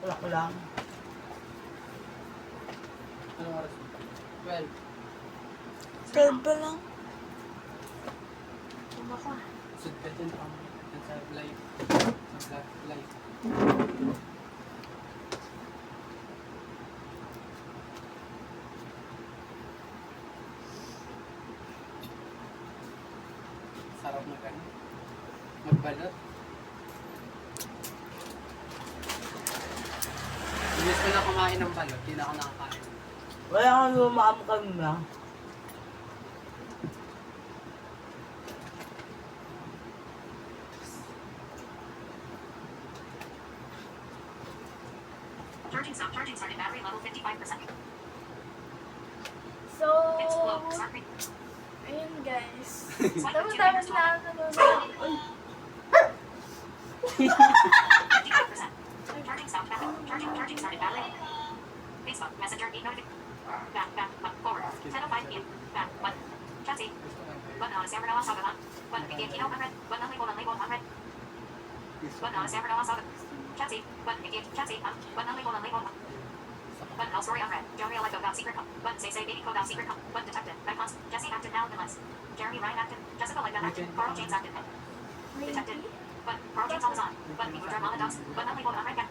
Wala ko lang. Anong oras? 12. 12 pa lang. Tama ka. Sud ka dyan pa. Sa live. Sa live. Sarap na gano'n. Magbalot. Inis ko na kumain ng balot, hindi na ako nakakain. Wala kang lumaam kami na. Charging started. Battery level 55%. So, It's low. Start ring. ayun guys. Swipe Tapos to tapos meters na long. nanonood. 55%. Charging stopped. Charging started. Battery. Facebook Messenger 8 notification. Back forward. 10:05 p.m. Back button. Chelsea. Button on San Bernardino Saga. Button begin keynote 100. Button label 100. Button on San Bernardino Saga. Chelsea. Button begin Chelsea. Button label 100. Button all story on red. Jeremy Alego got secret hub. Button say baby code out secret hub. Button detected. Icons. Jesse acted now villains. Jeremy Ryan acted. Jessica Lega acted. Carl James acted. Detected. Button Carl James always on. Button people drive Mama dogs. Button label on red.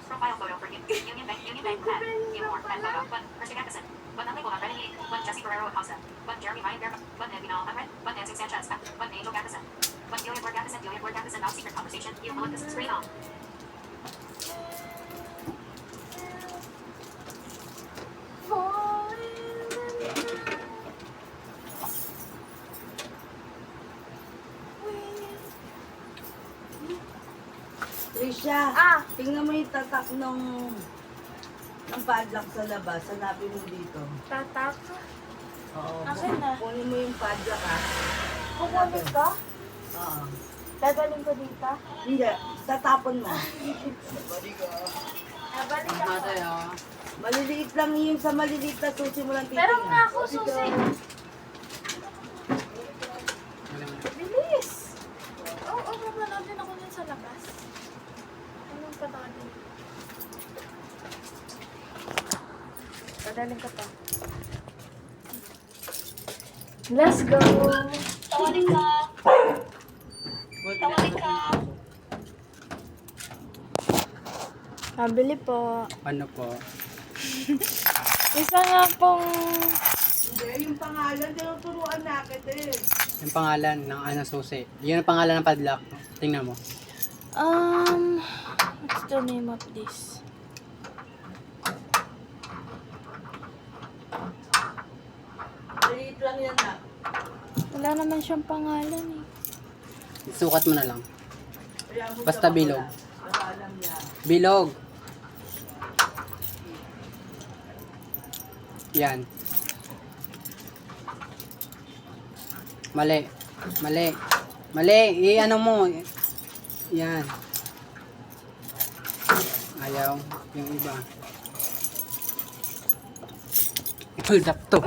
Profile photo for you. Union Bank ad. View more. And photo. Button Christian Atkinson. Button label on red. Button Jesse Ferrero Acosta. Button Jeremy Ryan Bear. Button Edwina on red. Button Dancing Sanchez. Button Angel Gattison. Button Julian Word Gattison. Now secret conversation. You Olympus. Screen on. Trisha, Ah! tingnan mo yung tatak ng padlock sa labas. Hanapin mo dito. Tatak. Oo. Akin na. Kunin mo yung padlock ha. Kukunin ka? Oo. Dadalhin ko dito? Hindi, tatapon mo. Body ko. Nabalik Ang ako. matay ah. Maliliit lang yun sa maliliit na susi mo lang titingnan. Meron nga ako susi. Bilis! Oo, mapanood din ako dun sa labas. Anong panood din? Dadalhin ko to. Let's go! Tawalin ka. Tawalin ka. Pabili po. Ano po? Isa nga pong... Hindi, yung pangalan, tinuturuan na kita eh. Yung pangalan ng ano susi. Yun ang pangalan ng padlock. Tingnan mo. What's the name of this? Maliit lang yan na. Wala naman siyang pangalan eh. Sukat mo na lang. Kaya mo Basta siya bilog. mawala. Para alam niya. Bilog. Yan. Mali. Mali. Mali. I-ano mo. Yan. Ayaw. Yung iba. Hold up to.